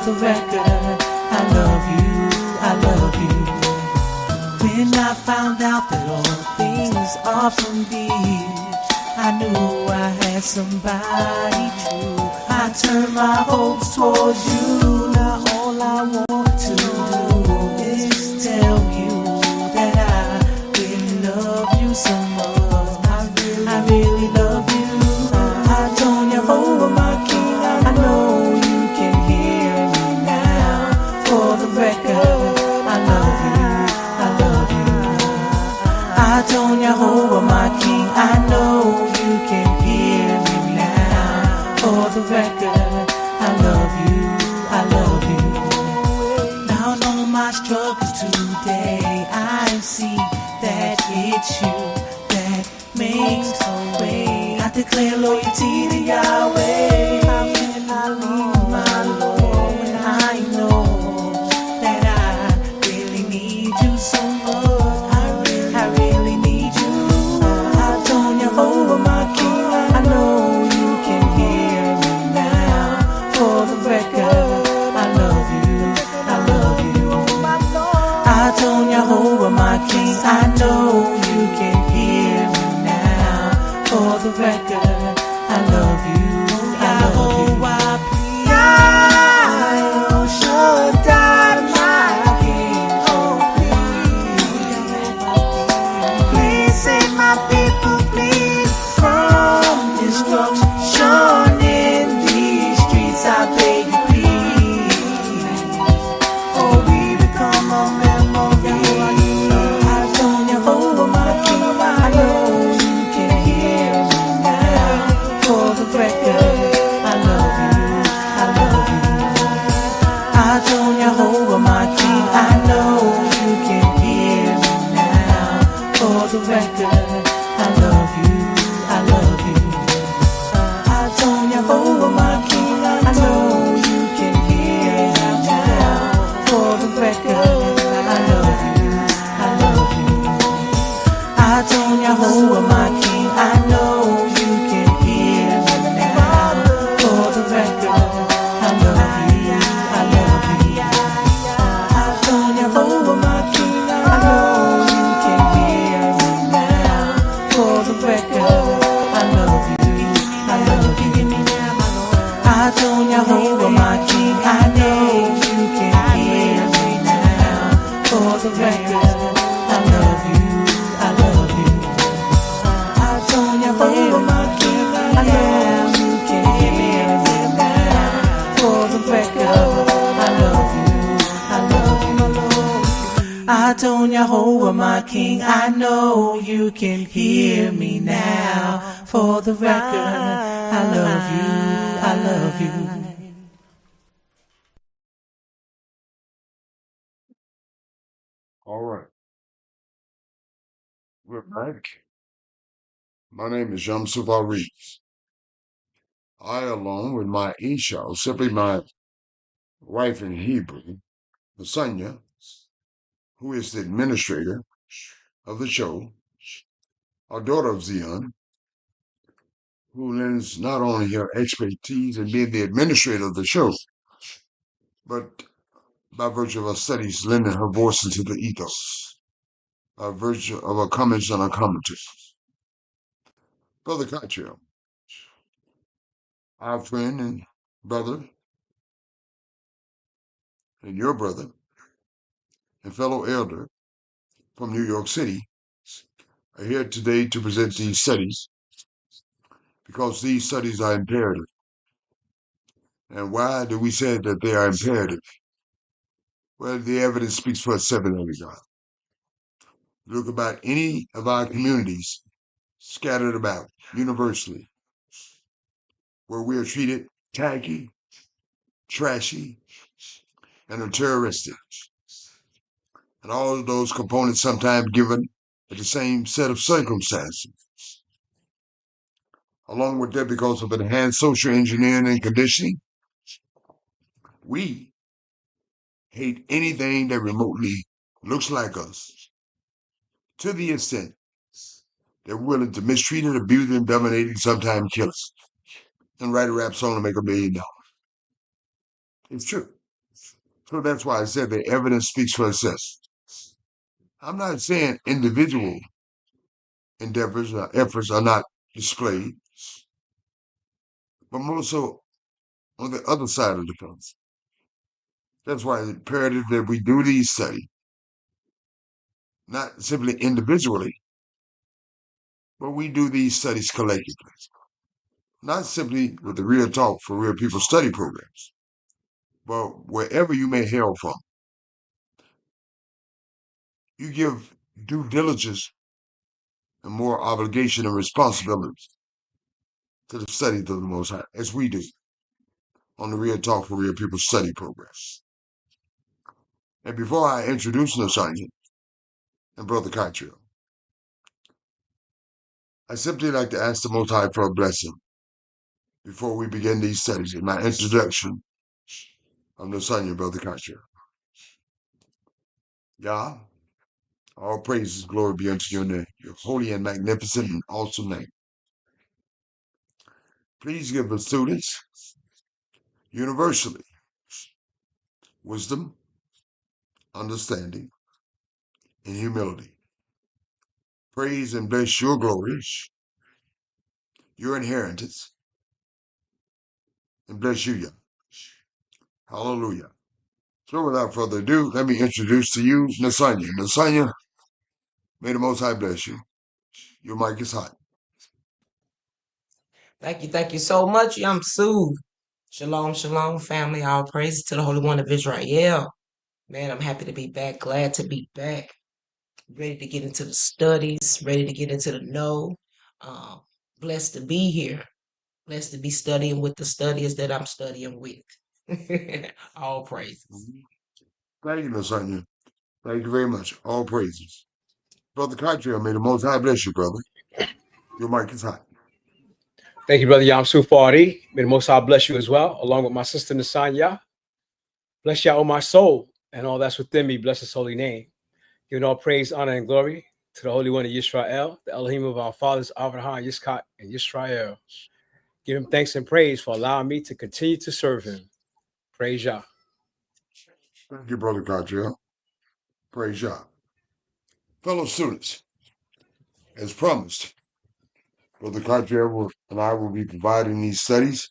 the record, I love you, I love you. When I found out that all things are from thee, I knew I had somebody true. I turned my hopes towards you. Now all I want to do is tell you that I really love you so much. I really love you. I told Jehovah my King, I know you can hear me now. For the record, I love you, I love you. I told Jehovah my King, I know you can hear me now. For the record, I love you, I love you. Now in all my struggles today, I see that it's you that makes a way. I declare loyalty to Yahweh. How can I leave my Lord when I know that I really need you so much? I really need you. I told Jehovah my King, I know you can hear me now. For the record, I love you, I love you. I told Jehovah my King, I know you can hear me now. For the record, I love you, I love you. El Shaddai, my King, oh please save my people, please, from destruction in these streets. I beg you, please, for we become a memory. I told Jehovah my King, I know you can hear me now. For the record, I love you, I love you. I told Jehovah my King, I know you can hear me now. For the record, I love you, I love you. I told Jehovah my King, I know you can hear me now. For the record, I love you, I love you. I told Jehovah my King, I know you can hear me now. For the record, I love you, I love you. I told Jehovah my King, I know you can hear me now. For the record, I love you, I love you. I told Jehovah my King, I know you can hear me now. For the record, I love you, I love you. I told Jehovah my King, I know you can hear me now. For the record, I love you, I love you, I love you. I told Jehovah my King, I know you can hear me now. For the record, I love you, I love you. All right, we're back. My name is Shamsu Reeves. I, along with my Isha, simply my wife in Hebrew, Lasanya, who is the administrator of the show, our daughter of Zion, who lends not only her expertise in being the administrator of the show, but by virtue of her studies, lending her voice into the ethos, by virtue of her comments and her commentary. Brother Cottrell, our friend and brother, and your brother, and fellow elder from New York City, are here today to present these studies because these studies are imperative. And why do we say that they are imperative? Well, the evidence speaks for itself in that regard. Look about any of our communities scattered about universally where we are treated tacky, trashy, and are terroristic. And all of those components sometimes given at the same set of circumstances. Along with that, because of enhanced social engineering and conditioning, we hate anything that remotely looks like us to the extent they're willing to mistreat and abuse and dominate and sometimes kill us and write a rap song to make $1 million. It's true. So that's why I said the evidence speaks for itself. I'm not saying individual endeavors or efforts are not displayed, but more so on the other side of the fence. That's why it's imperative that we do these studies, not simply individually, but we do these studies collectively, not simply with the Real Talk for Real People study programs, but wherever you may hail from, you give due diligence and more obligation and responsibility to the studies of the Most High, as we do on the Real Talk for Real People study program. And before I introduce Nasanya and Brother Cottrell, I simply like to ask the Most High for a blessing before we begin these studies in my introduction of Nasanya, Brother Cottrell. Yah, all praises, glory be unto your name, your holy and magnificent and awesome name. Please give the students universally wisdom, understanding, and humility. Praise and bless your glory, your inheritance, and bless you, Yah. Hallelujah. So without further ado, let me introduce to you Nasanya. Nasanya, may the Most High bless you. Your mic is hot. Thank you so much, Yamsu. Shalom, shalom, family. All praise to the Holy One of Israel. Man, I'm happy to be back. Glad to be back. Ready to get into the studies. Ready to get into the know. Blessed to be here. Blessed to be studying with the studiers that I'm studying with. All praises. Thank you, Nasanya. Thank you very much. All praises. Brother Cottrell, may the Most High bless you, brother. Your mic is hot. Thank you, Brother Yamsu Fadi. May the Most High bless you as well, along with my sister Nasanya. Bless Yah, O my soul, and all that's within me. Bless his holy name. Giving all praise, honor, and glory to the Holy One of Yisrael, the Elohim of our fathers, Avraham, Yitzchak, and Yisrael. Give him thanks and praise for allowing me to continue to serve him. Praise Yah. Thank you, Brother Cottrell. Praise Yah. Fellow students, as promised, Brother Cottrell and I will be providing these studies.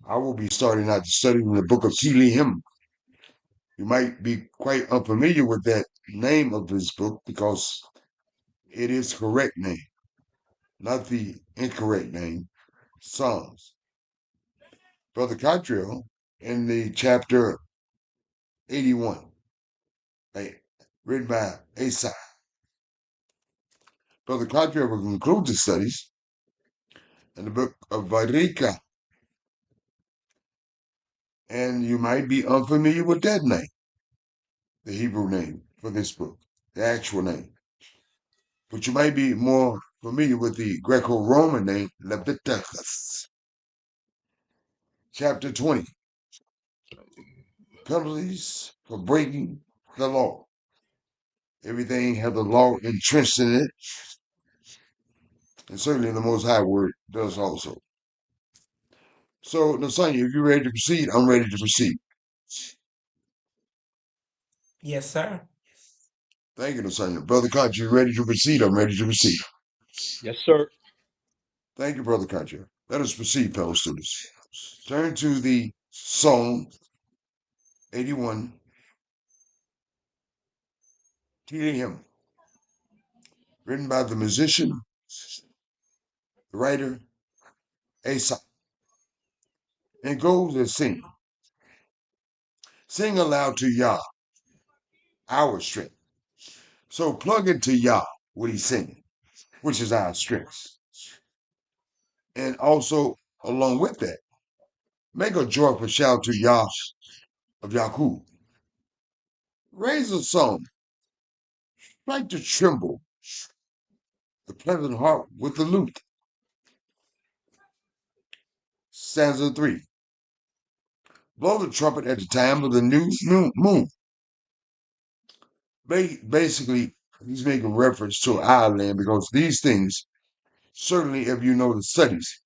I will be starting out to study in the book of Tehillim. You might be quite unfamiliar with that name of this book because it is the correct name, not the incorrect name, Psalms. Brother Cottrell, in the chapter 81, written by Asaph. Brother Cottrell will conclude the studies in the book of Varika. And you might be unfamiliar with that name, the Hebrew name for this book, the actual name. But you might be more familiar with the Greco-Roman name, Leviticus. Chapter 20, penalties for breaking the law. Everything has the law entrenched in it. And certainly the Most High Word does also. So, Nasanya, if you're ready to proceed, I'm ready to proceed. Yes, sir. Thank you, Nasanya. Brother Koch, you ready to proceed? I'm ready to proceed. Yes, sir. Thank you, Brother Koch. Let us proceed, fellow students. Turn to the Psalm 81, Tehillim, written by the musician, the writer, Asaph. And goes as sing. Sing aloud to Yah, our strength. So plug into Yah what he's singing, which is our strength. And also, along with that, make a joyful shout to Yah of Yahoo. Raise a song, like to tremble the pleasant heart with the lute. Stanza 3. Blow the trumpet at the time of the new moon. Basically, he's making reference to our land because these things, certainly if you know the studies,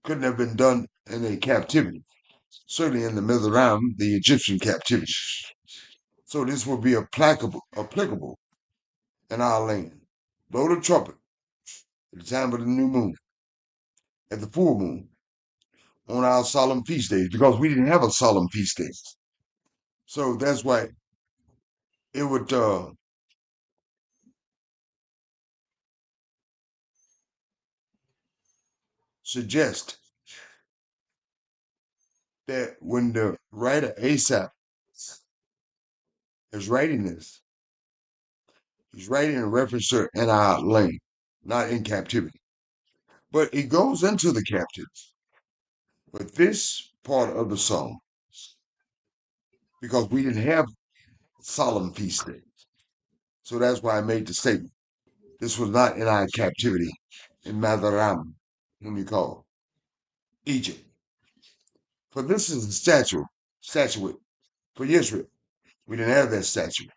couldn't have been done in a captivity. certainly in the Mizraim, the Egyptian captivity. So this will be applicable in our land. Blow the trumpet at the time of the new moon, at the full moon, on our solemn feast days, because we didn't have a solemn feast day. So that's why it would suggest that when the writer Asaph is writing this, he's writing in reference to in our land, not in captivity. But it goes into the captivity. But this part of the song, because we didn't have solemn feast days. So that's why I made the statement. This was not in our captivity in Madaram, whom you call Egypt. For this is a statuette for Israel. We didn't have that statute.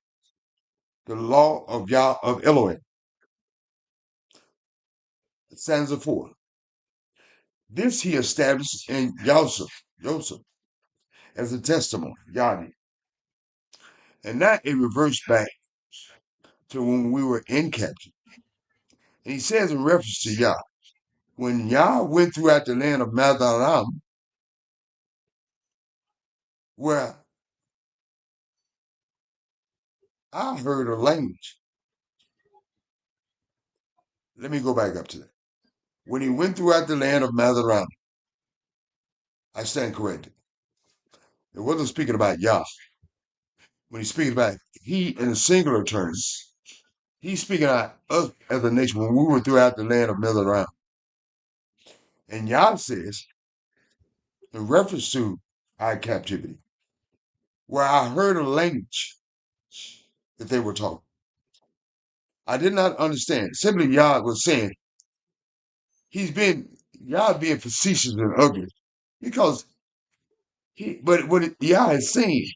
The law of Yah of Elohim. Stanza 4. This he established in Joseph, as a testimony, Yadi. And not a reverse back to when we were in captivity. And he says in reference to Yah, when Yah went throughout the land of Madaram, where I heard a language. Let me go back up to that. When he went throughout the land of Madaram, I stand corrected. It wasn't speaking about Yah. When he's speaking about he in a singular terms, he's speaking about us as a nation when we were throughout the land of Madaram. And Yah says, in reference to our captivity, where I heard a language that they were talking. I did not understand. Simply Yah was saying, Yah being facetious and ugly, because but what Yah is saying,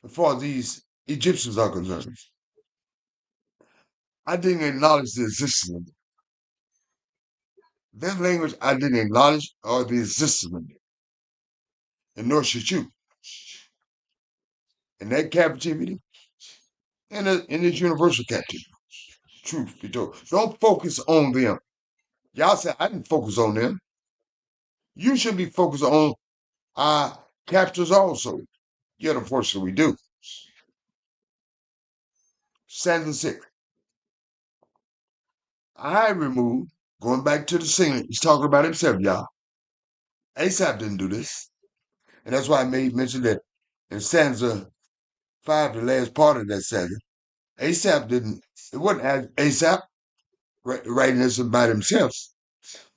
as far as these Egyptians are concerned, I didn't acknowledge the existence of it. That language I didn't acknowledge or the existence of it. And nor should you. In that captivity, and in this universal captivity, truth be told, don't focus on them. Y'all said I didn't focus on them. You should be focused on our captors also. Yet unfortunately we do. Stanza 6. I removed, going back to the singer, he's talking about himself, y'all. Asaph didn't do this. And that's why I made mention that in stanza 5, the last part of that stanza, Asaph didn't, it wasn't Asaph writing this about himself.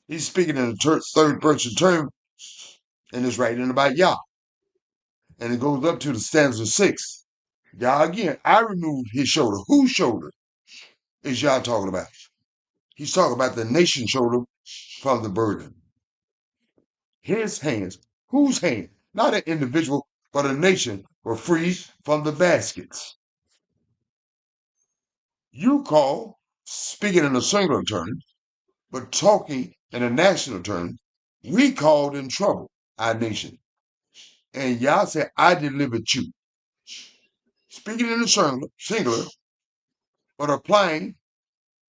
He's speaking in the third person term and is writing about Yah. And it goes up to the stanza 6. Yah again, I removed his shoulder. Whose shoulder is Yah talking about? He's talking about the nation's shoulder from the burden. His hands, whose hand? Not an individual, but a nation were freed from the baskets. You call, speaking in a singular term, but talking in a national term, we called in trouble our nation. And Yah said, I delivered you. Speaking in the singular, but applying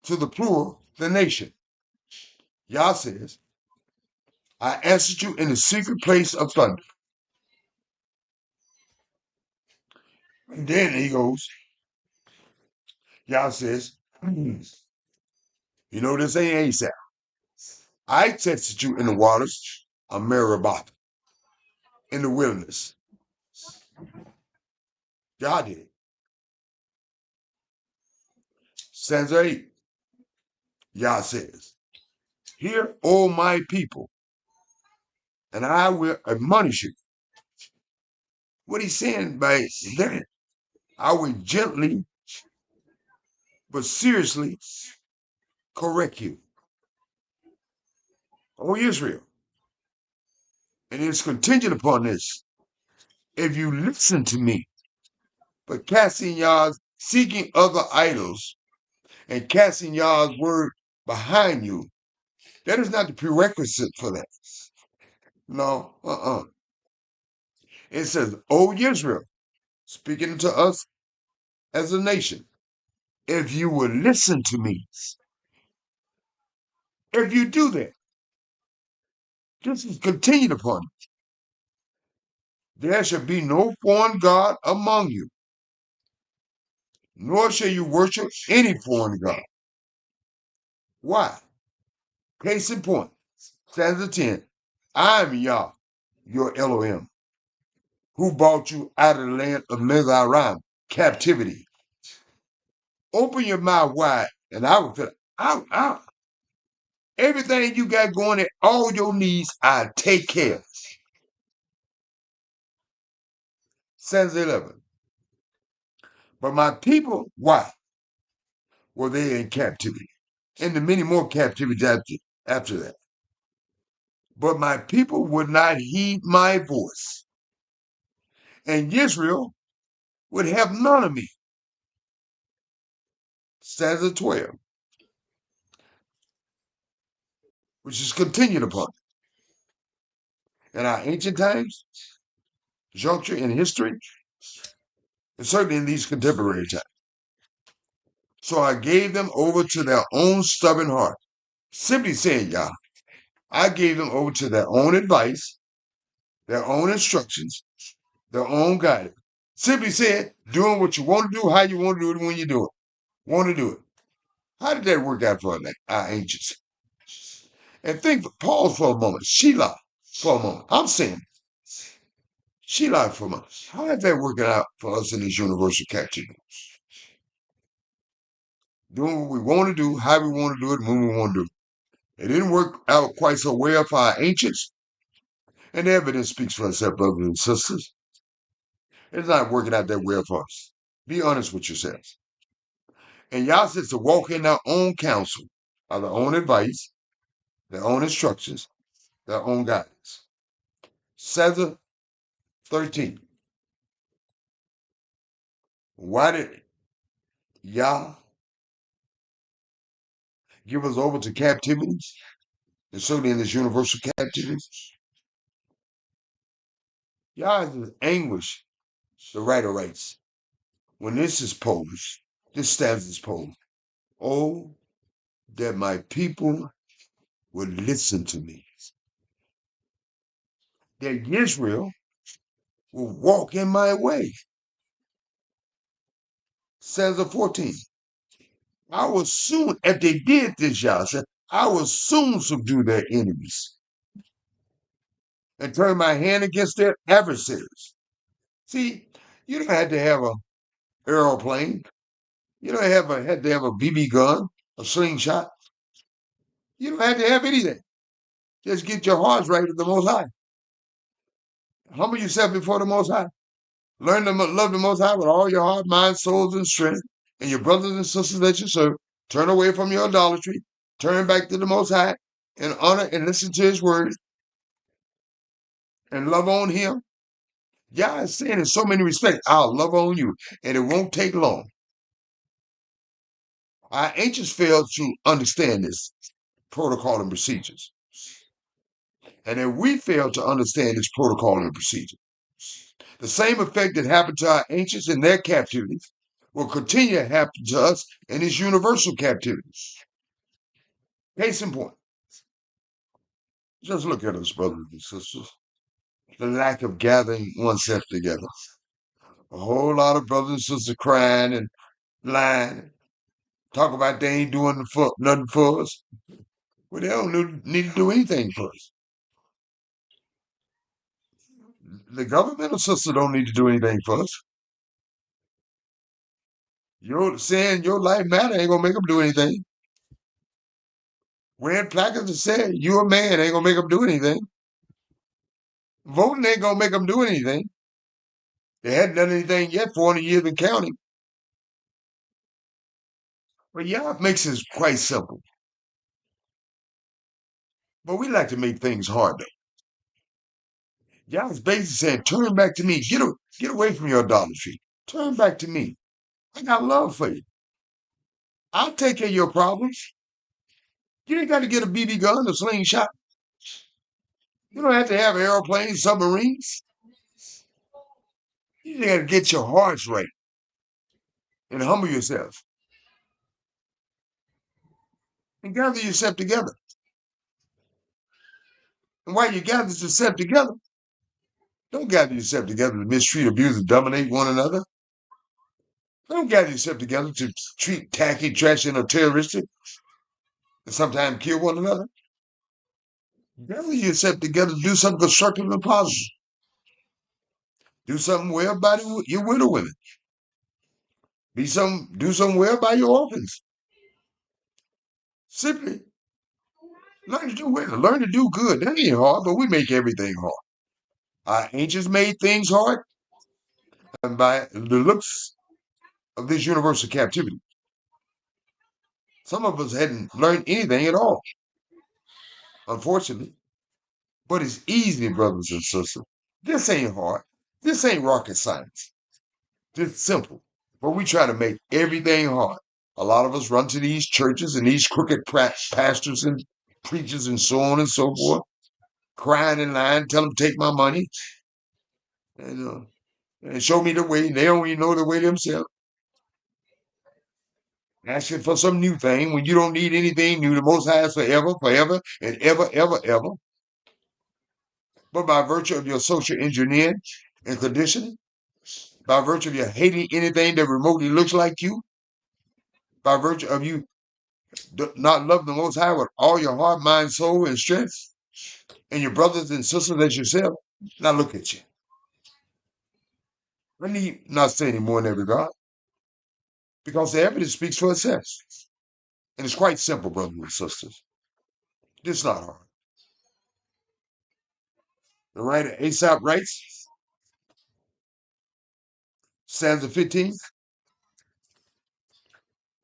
to the plural, the nation. Yah says, I answered you in the secret place of thunder. And then he goes, Yah says, you know this ain't Asaph. I tested you in the waters of Meribah, in the wilderness. Yah did. Stanza 8. Yah says, hear, O my people, and I will admonish you. What he's saying by that, I will gently but seriously correct you. O Israel. And it's contingent upon this. If you listen to me, but casting Yah's, seeking other idols, and casting Yah's word behind you, that is not the prerequisite for that. No, It says, O Israel, speaking to us as a nation, if you will listen to me, if you do that, this is continued upon you. There shall be no foreign God among you, nor shall you worship any foreign God. Why? Case in point, stanza 10, I am Yah, your Elohim, who brought you out of the land of Mizraim, captivity. Open your mouth wide, and I will fill it. Out. Everything you got going at all your needs, I take care. Stanza 11. But my people, why were they in captivity? And the many more captivities after that. But my people would not heed my voice, and Israel would have none of me. Stanza 12, which is continued upon in our ancient times, juncture in history, and certainly in these contemporary times. So I gave them over to their own stubborn heart. Simply saying, Yah, I gave them over to their own advice, their own instructions, their own guidance. Simply said, doing what you want to do, how you want to do it, when you do it. Want to do it. How did that work out for our ancients? And pause for a moment. Sheila for a moment. I'm saying, Sheila for a moment. How is that working out for us in this universal captivity? Doing what we want to do, how we want to do it, when we want to do it. It didn't work out quite so well for our ancients. And the evidence speaks for itself, brothers and sisters. It's not working out that well for us. Be honest with yourselves. And y'all says to walk in their own counsel, or their own advice, their own instructions, their own guidance. Stanza 13. Why did Yah give us over to captivity? And certainly in this universal captivity. Yah is in anguish, the writer writes. When this is posed, this stanza is posed. Oh, that my people would listen to me. That Israel will walk in my way. Stanza 14. I will soon, if they did this, Yah said, I will soon subdue their enemies and turn my hand against their adversaries. See, you don't have to have an aeroplane. You don't have to have a BB gun, a slingshot. You don't have to have anything. Just get your hearts right with the Most High. Humble yourself before the Most High. Learn to love the Most High with all your heart, mind, souls, and strength. And your brothers and sisters that you serve. Turn away from your idolatry. Turn back to the Most High and honor and listen to His word and love on Him. Yah is saying in so many respects, I'll love on you, and it won't take long. Our ancients failed to understand this protocol and procedures. And if we fail to understand this protocol and procedure, the same effect that happened to our ancients in their captivity will continue to happen to us in this universal captivity. Case in point, just look at us, brothers and sisters. The lack of gathering oneself together. A whole lot of brothers and sisters crying and lying, talk about they ain't doing nothing for us. Well, they don't need to do anything for us. The governmental system don't need to do anything for us. Saying your life matter ain't gonna make them do anything. Wearing placards that say you a man ain't gonna make them do anything. Voting ain't gonna make them do anything. They hadn't done anything yet, 400 years and counting. But Yah makes it quite simple. But we like to make things hard, though. Yah's basically saying, turn back to me. Get away from your idolatry. Turn back to me. I got love for you. I'll take care of your problems. You ain't got to get a BB gun or slingshot. You don't have to have airplanes, submarines. You just got to get your hearts right and humble yourself and gather yourself together. And while you gather yourself together, don't gather yourself together to mistreat, abuse, and dominate one another. Don't gather yourself together to treat tacky, trashy, or terroristic and sometimes kill one another. Gather yourself together to do something constructive and positive. Do something well by your widow women. Do something well by your orphans. Simply learn to do well. Learn to do good. That ain't hard, but we make everything hard. Our ancients made things hard, and by the looks of this universal captivity, some of us hadn't learned anything at all, unfortunately. But it's easy, brothers and sisters. This ain't hard. This ain't rocket science. It's simple. But we try to make everything hard. A lot of us run to these churches and these crooked pastors and preachers and so on and so forth, crying in line, tell them to take my money and show me the way. They don't even know the way themselves. Asking for some new thing when you don't need anything new. The Most High is forever, forever, and ever, ever, ever. But by virtue of your social engineering and conditioning, by virtue of your hating anything that remotely looks like you, by virtue of you not loving the Most High with all your heart, mind, soul, and strength, and your brothers and sisters as yourself. Now look at you. I need not say any more in that regard, because the evidence speaks for itself. And it's quite simple, brothers and sisters. It's not hard. The writer Aesop writes, stanza 15,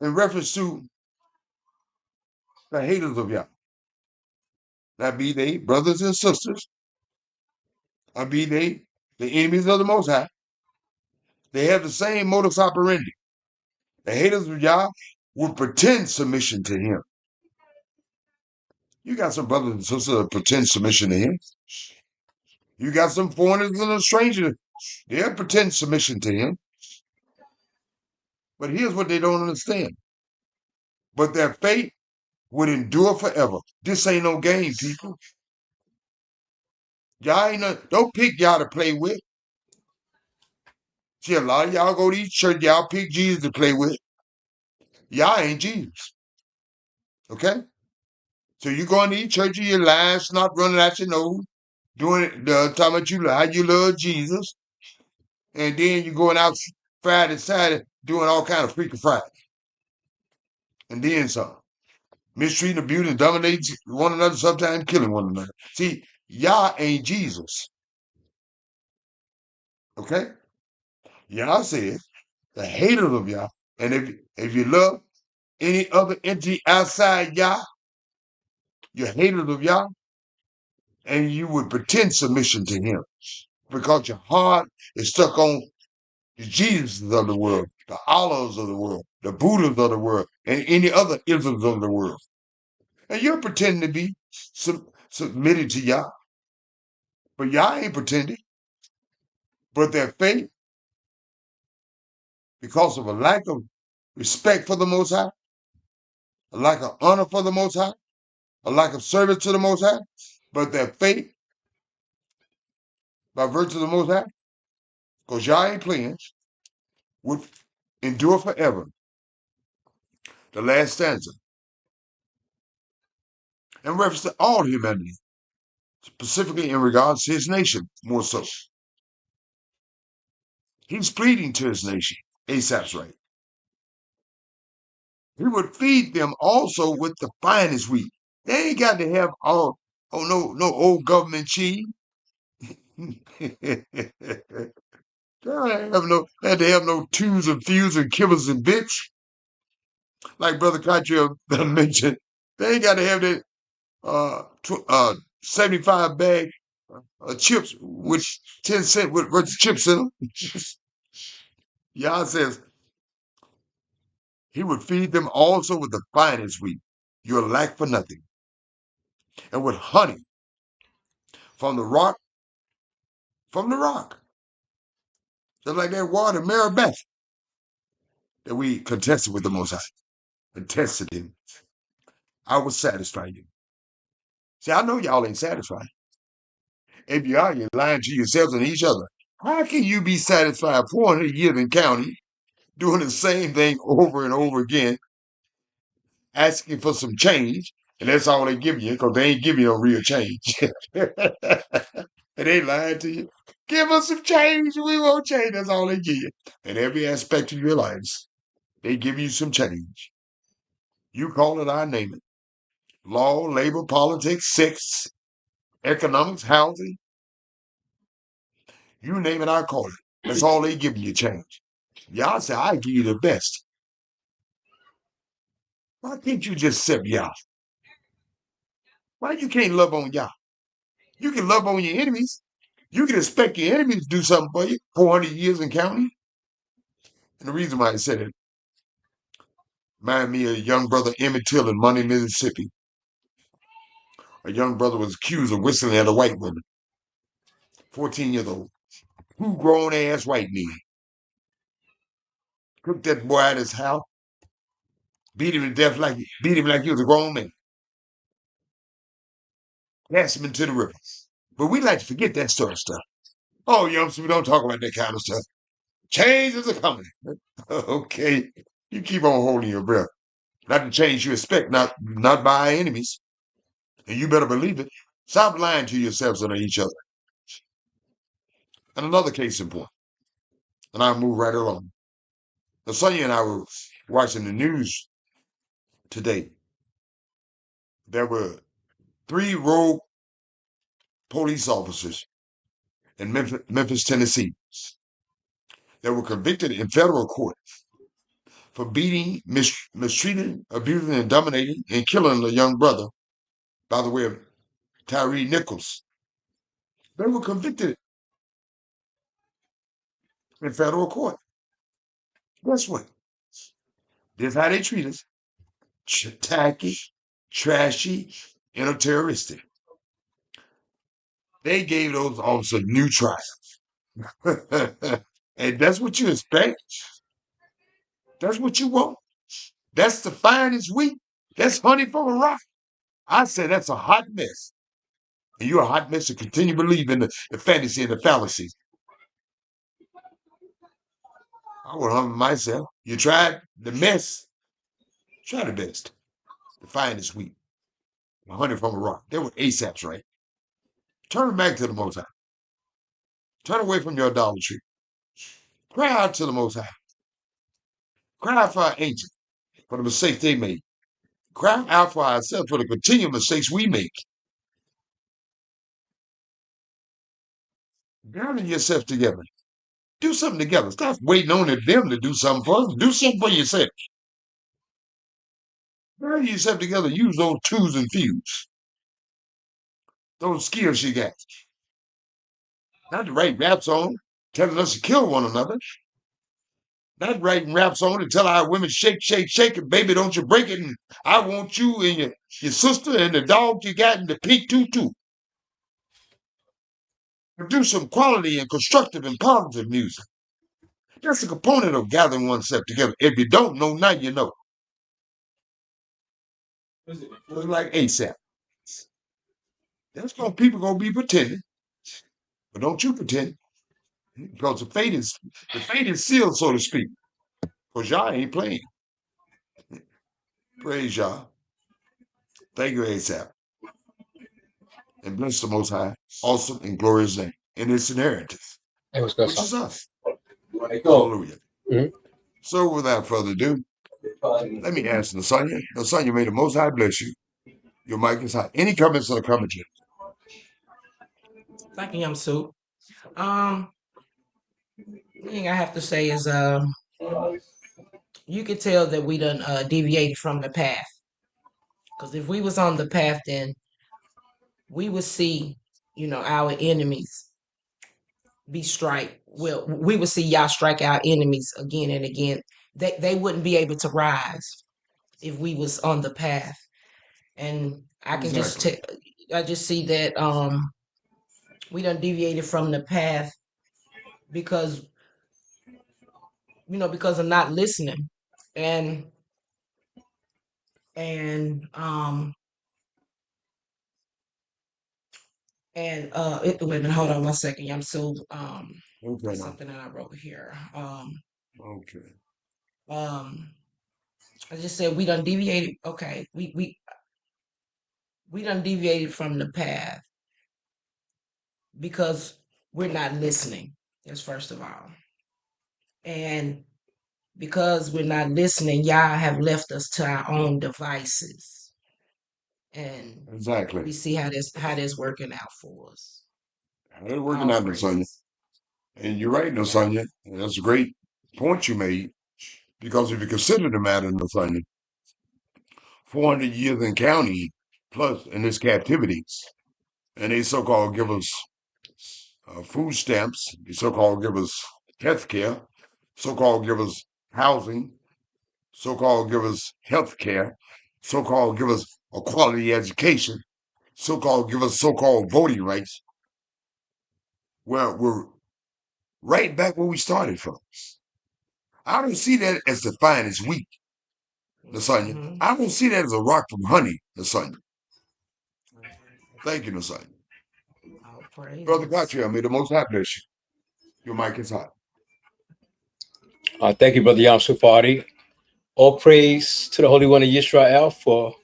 in reference to the haters of Yah. Now be they brothers and sisters, or be they the enemies of the Most High. They have the same modus operandi. The haters of Yah would pretend submission to him. You got some brothers and sisters that pretend submission to him. You got some foreigners and a stranger. They'll pretend submission to him. But here's what they don't understand. But their faith would endure forever. This ain't no game, people. Y'all ain't don't pick y'all to play with. See, a lot of y'all go to each church, y'all pick Jesus to play with. Y'all ain't Jesus. Okay? So you going to each church, your lines not running out your nose, doing it, talking about how you love Jesus, and then you going out Friday, Saturday, doing all kind of freaking Friday. And then some. Mistreating, abusing, dominating one another, sometimes killing one another. See, y'all ain't Jesus. Okay? Y'all said the haters of y'all. And if you love any other entity outside y'all, you're haters of y'all, and you would pretend submission to him because your heart is stuck on the Jesuses of the world, the Allahs of the world, the Buddhas of the world, and any other isms of the world. And you're pretending to be submitted to Yah. But Yah ain't pretending. But their faith, because of a lack of respect for the Most High, a lack of honor for the Most High, a lack of service to the Most High, but their faith, by virtue of the Most High, because Yah ain't playing, would endure forever. The last stanza. In reference to all humanity, specifically in regards to his nation, more so. He's pleading to his nation. Aesop's right. He would feed them also with the finest wheat. They ain't got to have no old government cheese. They had to have no twos and fews and kibbles and bits. Like Brother Cottrell mentioned, they ain't got to have that 75 bag chips with 10 cents worth of chips in them. Yah says he would feed them also with the finest wheat. You'll lack for nothing. And with honey from the rock, just like that water, Maribeth, that we contested with the Most High and tested him. I will satisfy you. See, I know y'all ain't satisfied. If you are, you're lying to yourselves and each other. How can you be satisfied 400 years in county, doing the same thing over and over again, asking for some change, and that's all they give you, because they ain't giving you no real change. And they lying to you. Give us some change, we won't change. That's all they give you. In every aspect of your lives, they give you some change. You call it, I name it. Law, labor, politics, sex, economics, housing. You name it, I call it. That's all they giving you change. Y'all say, I give you the best. Why can't you just accept y'all? Why you can't love on y'all? You can love on your enemies. You can expect your enemies to do something for you 400 years in county. And the reason why I said it, remind me of young brother Emmett Till in Money, Mississippi. A young brother was accused of whistling at a white woman, 14 years old. Who grown ass white man? Took that boy out of his house, beat him to death beat him like he was a grown man. Cast him into the river. But we like to forget that sort of stuff. Oh, youngsters, we don't talk about that kind of stuff. Change is a coming. Okay. You keep on holding your breath. Not the change you expect, not by our enemies. And you better believe it. Stop lying to yourselves and each other. And another case in point. And I'll move right along. Now, Sonia and I were watching the news today. There were 3 rogue police officers in Memphis, Tennessee, that were convicted in federal court for beating, mistreating, abusing, and dominating, and killing a young brother by the way of Tyree Nichols. They were convicted in federal court. Guess what? This is how they treat us. Tacky, trashy, and terroristic. They gave those officers new trials. And that's what you expect. That's what you want. That's the finest wheat. That's honey from a rock. I say that's a hot mess. And you're a hot mess to continue believing the fantasy and the fallacy. I would humble myself. You tried the mess. Try the best. The finest wheat. The honey from a rock. They were ASAPs, right? Turn back to the Most High. Turn away from your idolatry. Cry out to the Most High. Cry out for our ancients, for the mistakes they made. Cry out for ourselves for the continual mistakes we make. Gather yourself together. Do something together. Stop waiting on them to do something for us. Do something for yourself. Gather yourself together. Use those twos and fews. Those skills you got. Not to write rap songs telling us to kill one another. Not writing rap songs to tell our women, shake, shake, shake it, baby, don't you break it. And I want you and your sister and the dog you got in the pink tutu. Produce some quality and constructive and positive music. That's a component of gathering oneself together. If you don't know, now you know. It's like ASAP. That's what people gonna be pretending. But don't you pretend. Because the fate is sealed, so to speak. Because y'all ain't playing. Praise y'all. Thank you, ASAP. And bless the Most High, awesome and glorious name. And its inheritance. Hey, what's good, Which is us. Hallelujah. Mm-hmm. So without further ado, let me ask Nasanya. Nasanya, may the Most High bless you. Your mic is hot. Any comments on the commentary? Thank you, Soup. The thing I have to say is you could tell that we done deviated from the path. Because if we was on the path, then we would see, our enemies be we would see y'all strike our enemies again and again. They wouldn't be able to rise if we was on the path. And I can I just see that we done deviated from the path because because of not listening. And and um wait a minute, hold on 1 second. I'm so Okay, now. something that I wrote here. Okay. I just said we done deviated. Okay, we done deviated from the path because we're not listening. That's first of all. And because we're not listening, y'all have left us to our own devices. And we Exactly. see how this working out for us. It's working All out, Sonia. praises. And you're right, Sonia. And that's a great point you made. Because if you consider the matter, Sonia, 400 years in county plus in this captivity, and they so-called give us food stamps, they so-called give us health care, so-called give us housing, so-called give us health care, so-called give us a quality education, so-called give us so-called voting rights. Well, we're right back where we started from. I don't see that as defined as weak, Lasagna. Mhm. I don't see that as a rock from honey, Lasagna. Thank you, Lasagna. All Brother praises. Cartier, may the most high bless you. Your mic is hot. Thank you, Brother Yam Sufari. All praise to the Holy One of Israel for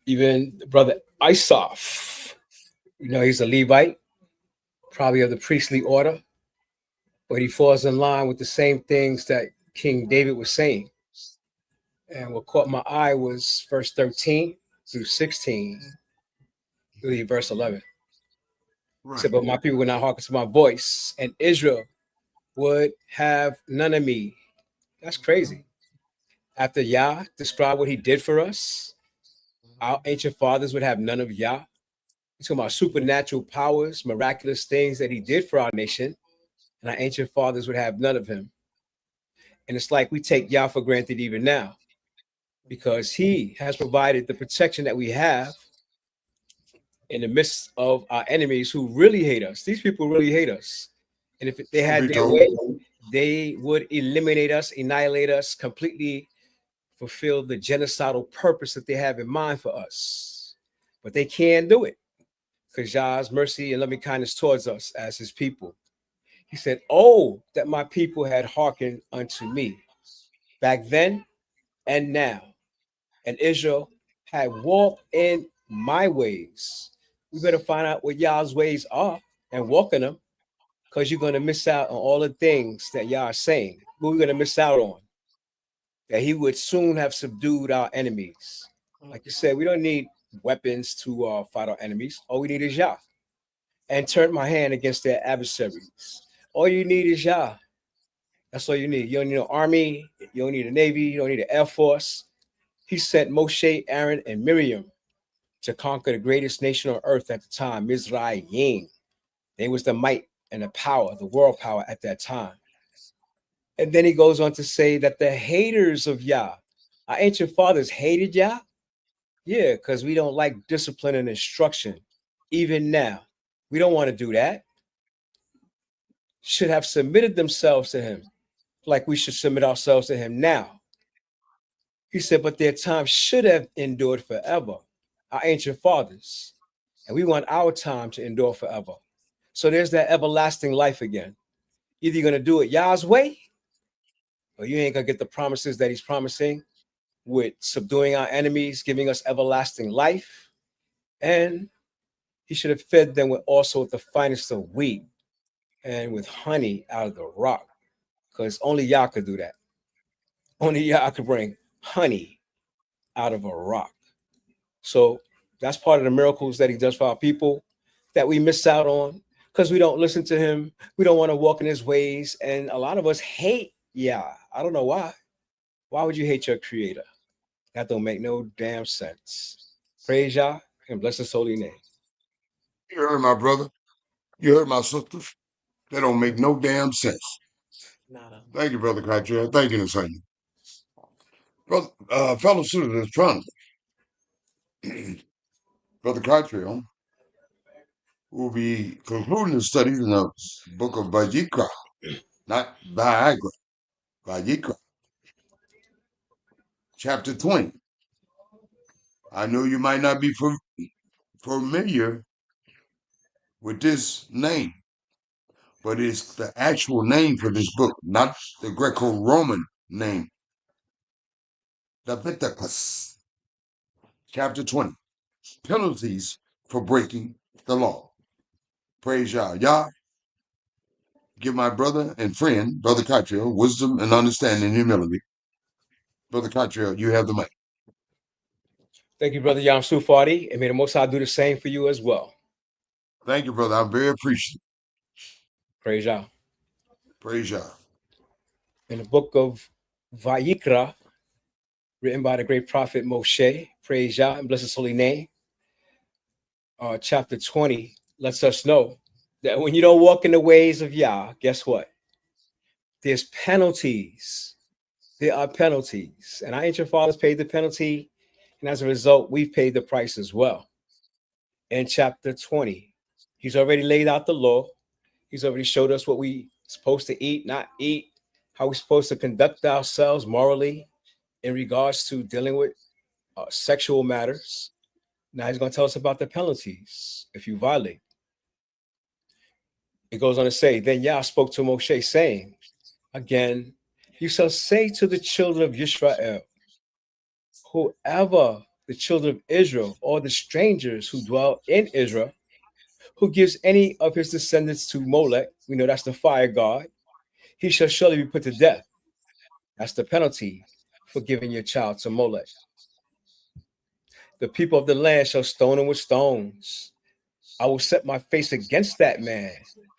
even Brother Isoph. He's a Levite, probably of the priestly order, but he falls in line with the same things that King David was saying. And what caught my eye was verse 13 through 16, really verse 11. Right. He said, but my people would not hearken to my voice, and Israel would have none of me. That's crazy. After Yah described what he did for us, our ancient fathers would have none of Yah. He's talking about supernatural powers, miraculous things that he did for our nation, and our ancient fathers would have none of him. And it's like we take Yah for granted even now, because he has provided the protection that we have in the midst of our enemies who really hate us. These people really hate us. And if they had their way, they would eliminate us, annihilate us, completely fulfill the genocidal purpose that they have in mind for us. But they can't do it because Yah's mercy and loving kindness towards us as his people. He said, oh, that my people had hearkened unto me back then and now, and Israel had walked in my ways. We better find out what Yah's ways are and walk in them, because you're going to miss out on all the things that Yah is saying. What we're going to miss out on, that he would soon have subdued our enemies. Like you said, we don't need weapons to fight our enemies. All we need is Yah. And turn my hand against their adversaries. All you need is Yah. That's all you need. You don't need an army. You don't need a navy. You don't need an air force. He sent Moshe, Aaron, and Miriam to conquer the greatest nation on earth at the time, Mizraim. They was the might and the power, the world power at that time. And then he goes on to say that the haters of Yah, our ancient fathers hated Yah. Yeah, because we don't like discipline and instruction. Even now, we don't want to do that. Should have submitted themselves to him like we should submit ourselves to him now. He said, but their time should have endured forever, our ancient fathers. And we want our time to endure forever. So there's that everlasting life again. Either you're going to do it Yah's way, or you ain't going to get the promises that he's promising with subduing our enemies, giving us everlasting life. And he should have fed them with also the finest of wheat and with honey out of the rock, because only Yah could do that. Only Yah could bring honey out of a rock. So that's part of the miracles that he does for our people that we miss out on because we don't listen to him. We don't want to walk in his ways. And a lot of us hate Yah. I don't know why. Why would you hate your creator? That don't make no damn sense. Praise Yah and bless his holy name. You heard my brother. You heard my sisters. That don't make no damn sense. Nada. Thank you, Brother Cartier. Thank you, Lasagna. Brother, fellow citizens, Trump. Brother Cartier, We'll be concluding the studies in the book of Vayikra, not Viagra, Vayikra, chapter 20. I know you might not be familiar with this name, but it's the actual name for this book, not the Greco-Roman name. Leviticus, chapter 20, penalties for breaking the law. Praise Yah. Yah, give my brother and friend, Brother Cottrell, wisdom and understanding and humility. Brother Cottrell, you have the mic. Thank you, Brother Yam Sufadi, and may the Most High do the same for you as well. Thank you, brother. I'm very appreciative. Praise Yah. Praise Yah. In the book of Vayikra, written by the great prophet Moshe, praise Yah and bless his holy name, chapter 20 lets us know that when you don't walk in the ways of Yah, guess what? There's penalties. There are penalties. And our ancient fathers paid the penalty, and as a result, we've paid the price as well. In chapter 20, he's already laid out the law. He's already showed us what we're supposed to eat, not eat, how we're supposed to conduct ourselves morally in regards to dealing with sexual matters. Now he's going to tell us about the penalties if you violate. It goes on to say, then Yah spoke to Moshe, saying, again, you shall say to the children of Israel, whoever the children of Israel or the strangers who dwell in Israel, who gives any of his descendants to Molech, we know that's the fire god, he shall surely be put to death. That's the penalty for giving your child to Molech. The people of the land shall stone him with stones. I will set my face against that man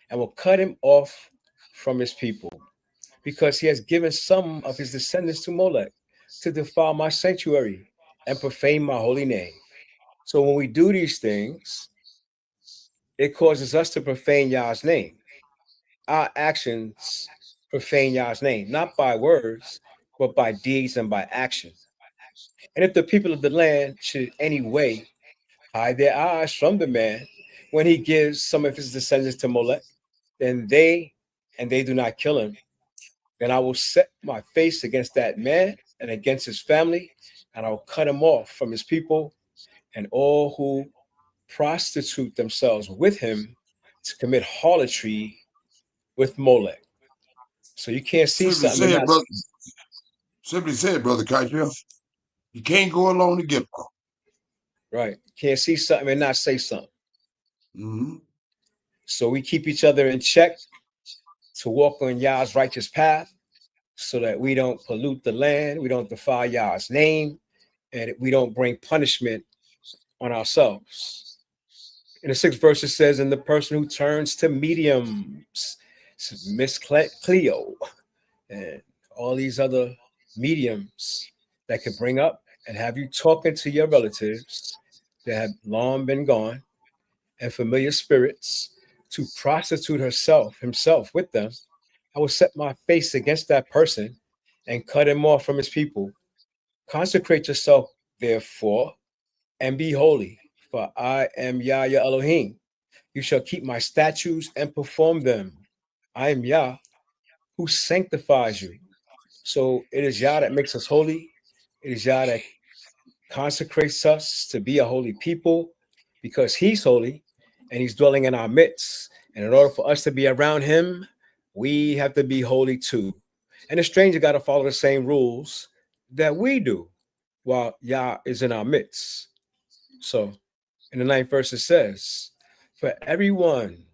and will cut him off from his people, because he has given some of his descendants to Molech to defile my sanctuary and profane my holy name. So when we do these things, it causes us to profane Yah's name. Our actions profane Yah's name, not by words, but by deeds and by action. And if the people of the land should any way hide their eyes from the man when he gives some of his descendants to Molech, then they do not kill him, then I will set my face against that man and against his family, and I will cut him off from his people, and all who prostitute themselves with him to commit harlotry with Molech. So you can't see something. Simply said, Brother Cottrell, you can't go along to get along. Right. Can't see something and not say something. Mm-hmm. So we keep each other in check to walk on Yah's righteous path so that we don't pollute the land, we don't defile Yah's name, and we don't bring punishment on ourselves. In the 6th verse, it says, and the person who turns to mediums, Miss Cleo, and all these other mediums that could bring up and have you talking to your relatives that have long been gone, and familiar spirits to prostitute himself with them, I will set my face against that person and cut him off from his people. Consecrate yourself, therefore, and be holy, for I am Yah, your Elohim. You shall keep my statutes and perform them. I am Yah, who sanctifies you. So it is Yah that makes us holy. It is Yah that consecrates us to be a holy people, because he's holy and he's dwelling in our midst. And in order for us to be around him, we have to be holy too. And the stranger got to follow the same rules that we do while Yah is in our midst. So in the 9th verse, it says, for everyone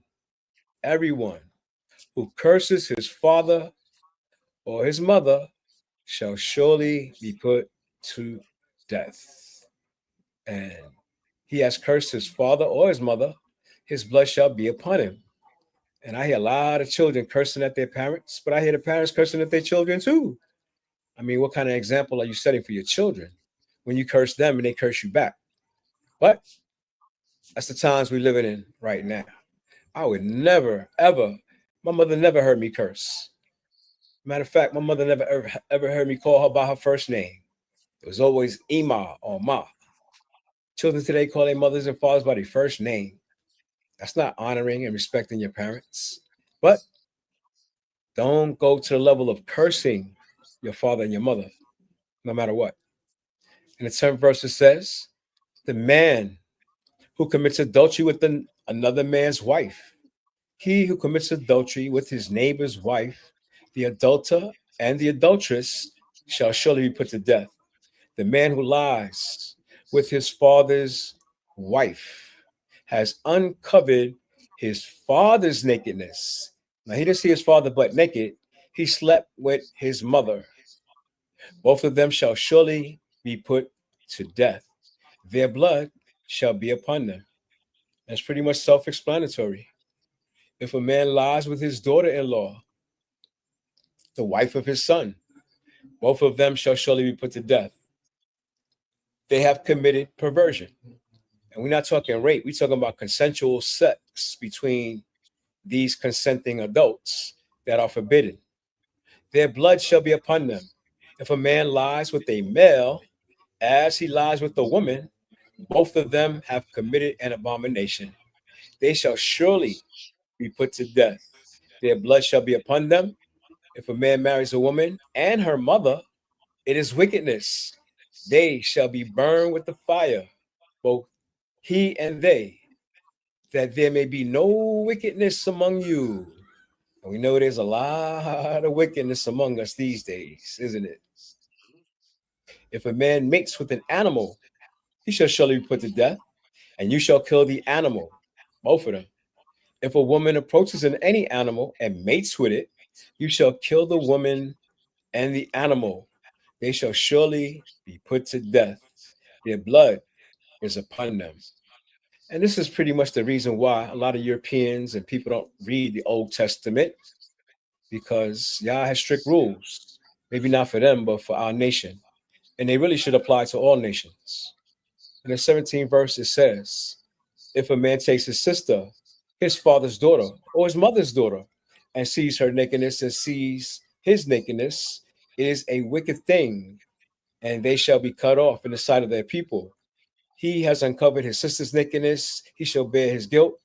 who curses his father or his mother shall surely be put to death. And he has cursed his father or his mother, his blood shall be upon him. And I hear a lot of children cursing at their parents, but I hear the parents cursing at their children too. I mean, what kind of example are you setting for your children when you curse them and they curse you back? But that's the times we're living in right now. I would never, ever, my mother never heard me curse. Matter of fact, my mother never ever heard me call her by her first name. It was always Ima or Ma. Children today call their mothers and fathers by their first name. That's not honoring and respecting your parents. But don't go to the level of cursing your father and your mother, no matter what. In the 10th verse, it says, the man who commits adultery with another man's wife, he who commits adultery with his neighbor's wife, the adulterer and the adulteress shall surely be put to death. The man who lies with his father's wife has uncovered his father's nakedness. Now, he didn't see his father but naked. He slept with his mother. Both of them shall surely be put to death. Their blood shall be upon them. That's pretty much self-explanatory. If a man lies with his daughter-in-law, the wife of his son, both of them shall surely be put to death. They have committed perversion. And we're not talking rape. We're talking about consensual sex between these consenting adults that are forbidden. Their blood shall be upon them. If a man lies with a male, as he lies with a woman, both of them have committed an abomination. They shall surely be put to death. Their blood shall be upon them. If a man marries a woman and her mother, it is wickedness. They shall be burned with the fire, both he and they, that there may be no wickedness among you. And we know there's a lot of wickedness among us these days, isn't it? If a man mates with an animal, he shall surely be put to death, and you shall kill the animal, both of them. If a woman approaches any animal and mates with it, you shall kill the woman and the animal. They shall surely be put to death. Their blood is upon them. And this is pretty much the reason why a lot of Europeans and people don't read the Old Testament, because Yah has strict rules. Maybe not for them, but for our nation. And they really should apply to all nations. In the 17th verse, it says, if a man takes his sister, his father's daughter, or his mother's daughter, and sees her nakedness and sees his nakedness, it is a wicked thing, and they shall be cut off in the sight of their people. He has uncovered his sister's nakedness, he shall bear his guilt.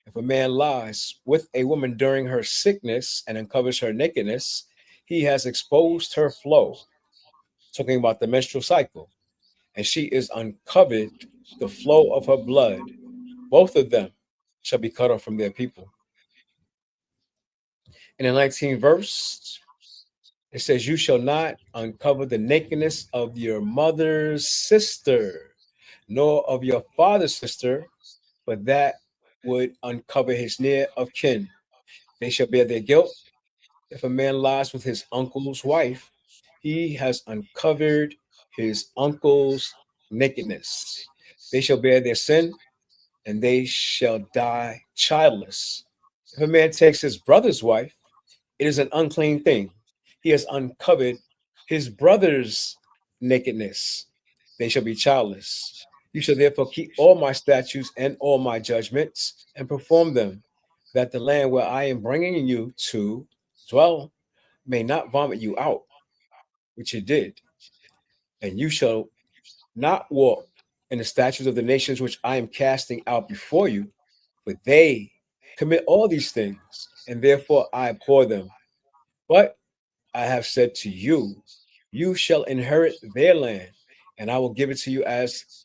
If a man lies with a woman during her sickness and uncovers her nakedness, he has exposed her flow, talking about the menstrual cycle, and she is uncovered the flow of her blood. Both of them shall be cut off from their people. In the 19th verse, it says, you shall not uncover the nakedness of your mother's sister, nor of your father's sister, but that would uncover his near of kin. They shall bear their guilt. If a man lies with his uncle's wife, he has uncovered his uncle's nakedness. They shall bear their sin, and they shall die childless. If a man takes his brother's wife, it is an unclean thing. He has uncovered his brother's nakedness. They shall be childless. You shall therefore keep all my statutes and all my judgments and perform them, that the land where I am bringing you to dwell may not vomit you out, which it did. And you shall not walk in the statutes of the nations which I am casting out before you, but they commit all these things, and therefore I abhor them. But I have said to you, you shall inherit their land, and I will give it to you as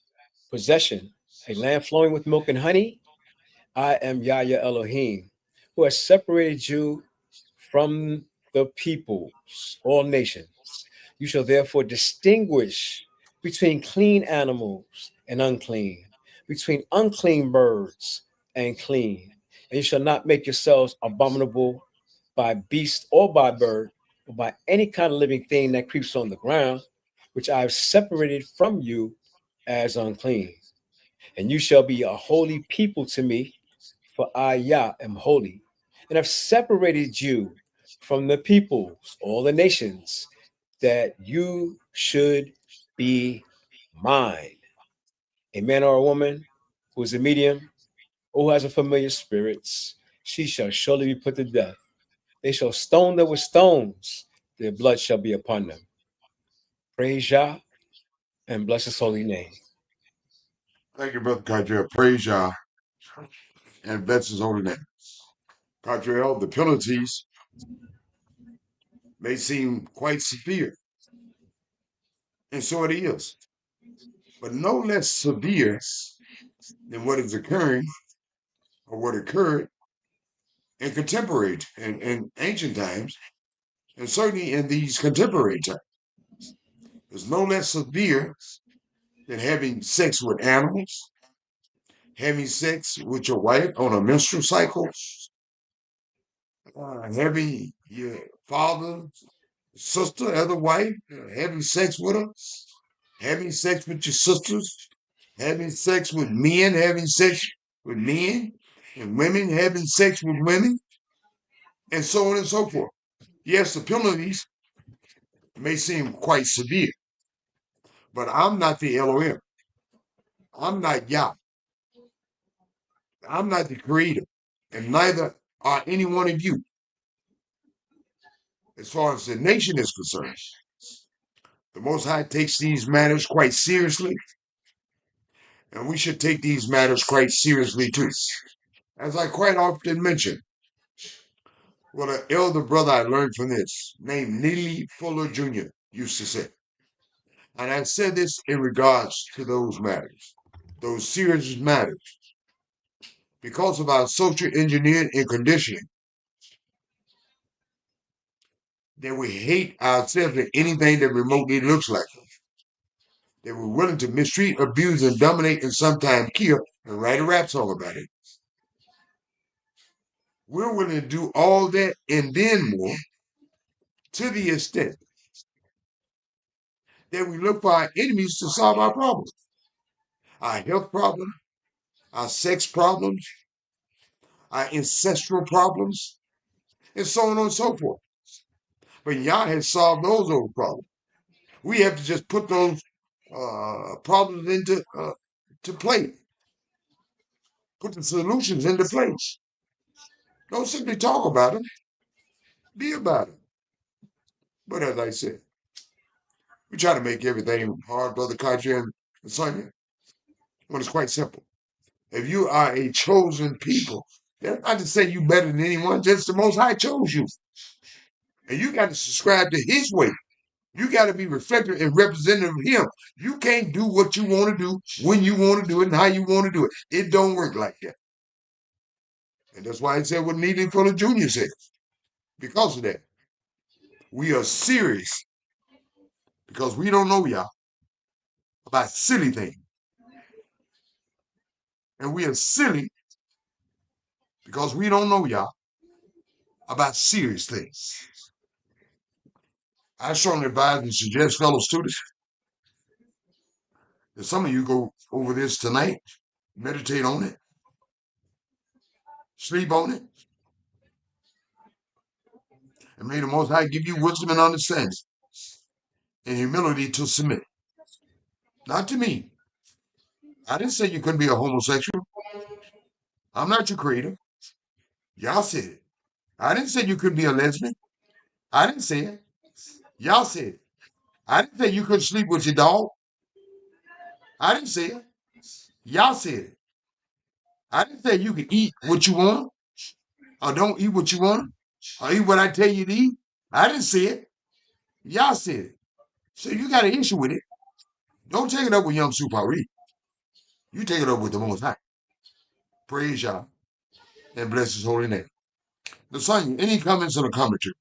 possession, a land flowing with milk and honey. I am Yah your Elohim, who has separated you from the peoples, all nations. You shall therefore distinguish between clean animals and unclean, between unclean birds and clean. And you shall not make yourselves abominable by beast or by bird, or by any kind of living thing that creeps on the ground, which I have separated from you as unclean. And you shall be a holy people to me, for I, Yah, am holy, and have separated you from the peoples, all the nations, that you should be mine. A man or a woman who is a medium or who has a familiar spirits, she shall surely be put to death. They shall stone them with stones. Their blood shall be upon them. Praise Yah and bless his holy name. Thank you, Brother Kajir. Praise Yah. and bless his holy name. Contrary, the penalties may seem quite severe, and so it is, but no less severe than what is occurring or what occurred in contemporary and in ancient times, and certainly in these contemporary times. It's no less severe than having sex with animals, having sex with your wife on a menstrual cycle, having your father, sister, other wife, having sex with her, having sex with your sisters, having sex with men, having sex with men, and women having sex with women, and so on and so forth. Yes, the penalties may seem quite severe, but I'm not the Elohim. I'm not Yah. I'm not the creator, and neither are any one of you. As far as the nation is concerned, the Most High takes these matters quite seriously, and we should take these matters quite seriously too. As I quite often mention, what an elder brother I learned from this, named Neely Fuller Jr., used to say. And I said this in regards to those matters, those serious matters. Because of our social engineering and conditioning, that we hate ourselves and anything that remotely looks like us. That we're willing to mistreat, abuse, and dominate, and sometimes kill, and write a rap song about it. We're willing to do all that and then more, to the extent that we look for our enemies to solve our problems. Our health problems, our sex problems, our ancestral problems, and so on and so forth. But Yah has solved those old problems. We have to just put those problems into to play. Put the solutions into place. Don't simply talk about them. Be about them. But as I said, we try to make everything hard, Brother Kaji and Sonia, when it's quite simple. If you are a chosen people, that's not to say you better than anyone, just the Most High chose you. And you got to subscribe to his way. You got to be reflective and representative of him. You can't do what you want to do when you want to do it and how you want to do it. It don't work like that. And that's why I said what Neely Fuller Jr. said. Because of that, we are serious because we don't know Yah about silly things. And we are silly because we don't know Yah about serious things. I strongly advise and suggest, fellow students, that some of you go over this tonight, meditate on it, sleep on it, and may the Most High give you wisdom and understanding and humility to submit. Not to me. I didn't say you couldn't be a homosexual. I'm not your creator. Y'all said it. I didn't say you couldn't be a lesbian. I didn't say it. Y'all said it. I didn't say you couldn't sleep with your dog. I didn't say it. Y'all said it. I didn't say you could eat what you want or don't eat what you want or eat what I tell you to eat. I didn't say it. Y'all said it. So you got an issue with it. Don't take it up with Young Supari. You take it up with the Most High. Praise Yah and bless his holy name. Lasagna, any comments on the commentary?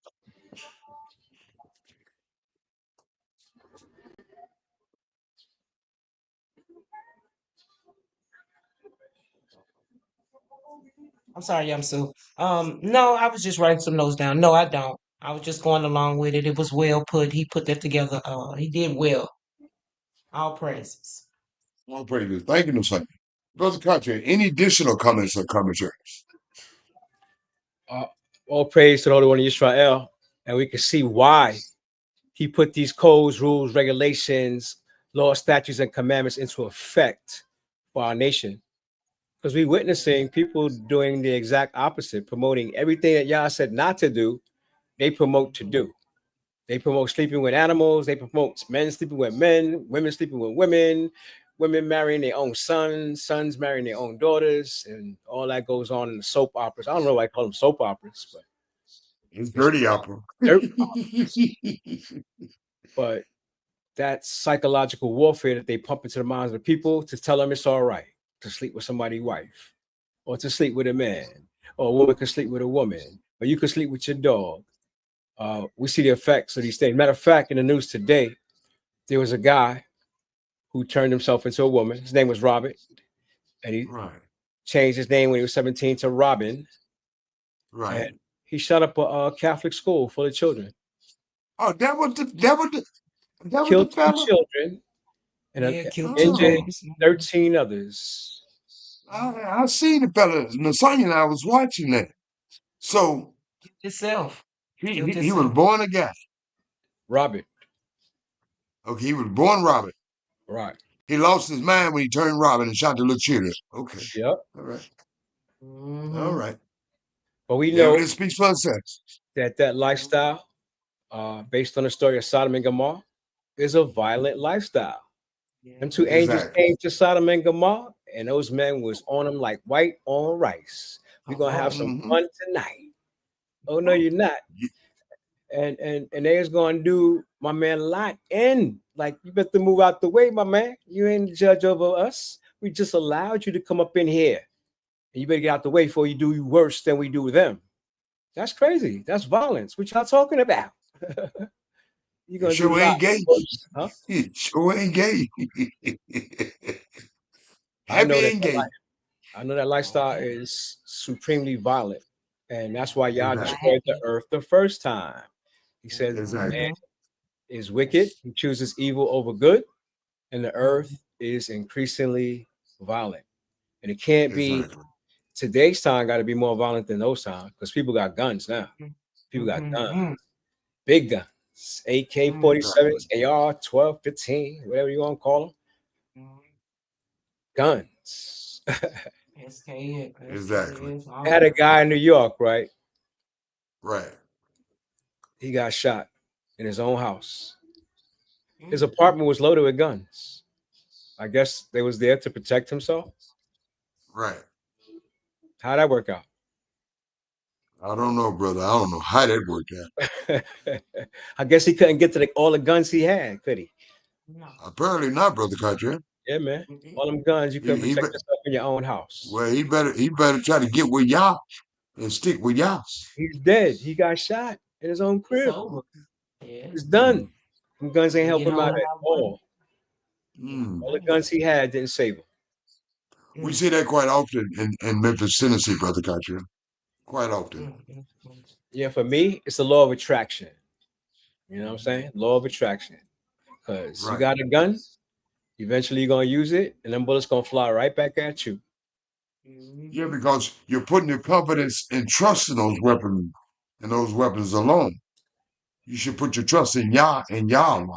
I'm sorry, Yamsu. No, I was just writing some notes down. No, I don't. I was just going along with it. It was well put. He put that together. He did well. All praises. Well, praise. Thank you, Lasagna. Brother Katya, any additional comments or commentary? All praise to the Holy One of Israel, and we can see why he put these codes, rules, regulations, laws, statutes, and commandments into effect for our nation. Because we're witnessing people doing the exact opposite, promoting everything that Yah said not to do, they promote to do. They promote sleeping with animals. They promote men sleeping with men, women sleeping with women, women marrying their own sons, sons marrying their own daughters, and all that goes on in the soap operas. I don't know why I call them soap operas, but It's dirty opera. dirt operas. But that psychological warfare that they pump into the minds of the people to tell them it's all right to sleep with somebody's wife, or to sleep with a man, or a woman can sleep with a woman, or you can sleep with your dog. We see the effects of these things. Matter of fact, in the news today, there was a guy who turned himself into a woman. His name was Robert, and he Right. changed his name when he was 17 to Robin. Right. And he shut up a Catholic school full of children, Oh, that was the killed 2 fella. children, and Yeah, killed Oh. 2 injured babies. 13 others. I seen the fella. Nasanya and I was watching that. So Himself. he Killed he was himself. born a guy. Robert, Okay, he was born Robert. right? He lost his mind when he turned Robin and shot the little cheerleader. Okay. Yep. All right. Mhm. All right. But we The know evidence speaks for itself. that lifestyle, based on the story of Sodom and Gomorrah, is a violent lifestyle. Yeah. Them 2 angels Exactly. came to Sodom and Gomorrah, and those men was on them like white on rice. We're gonna have some Mhm. fun tonight. Oh no, you're not. And they was gonna do my man Lot in. Like, you better move out the way, my man. You ain't the judge over us. We just allowed you to come up in here. And you better get out the way before you do worse than we do with them. That's crazy. That's violence. What y'all talking about? You gonna Sure do ain't gay. huh? Sure ain't gay. I know Happy that ain't gay. I know that lifestyle Okay. is supremely violent, and that's why Yah Exactly. destroyed the earth the first time. He said, Exactly. man is wicked, he chooses evil over good, and the earth is increasingly violent. And it can't be Exactly. today's time, got to be more violent than those times, because people got guns now. People got guns, Mhm. big guns, AK-47s, AR 12, 15, whatever you want to call them, Mhm. guns. SKS. Exactly. SKS, all I had a that. guy in New York, right? Right. He got shot in his own house. His Mhm. apartment was loaded with guns. I guess they was there to protect himself. Right. How'd that work out? I don't know, brother. I don't know how that worked out. I guess he couldn't get to all the guns he had, could he? No. Apparently not, brother Country. Yeah, man. Mhm. All them guns, you couldn't He protect yourself in your own house. Well, he better try to get with y'all and stick with y'all. He's dead. He got shot in his own It's crib. over. Yeah. It's done. Them guns ain't You help get him out on at that all. Mm. All the guns he had didn't save him. We see that quite often in Memphis, Tennessee, brother Country. Quite often. Yeah, for me, it's the law of attraction. You know what I'm saying? Law of attraction. Because you Right. got a gun, eventually you're gonna use it, and them bullets gonna fly right back at you. Yeah, because you're putting your confidence and trust in those weapons and those weapons alone. You should put your trust in Yah and Yah alone.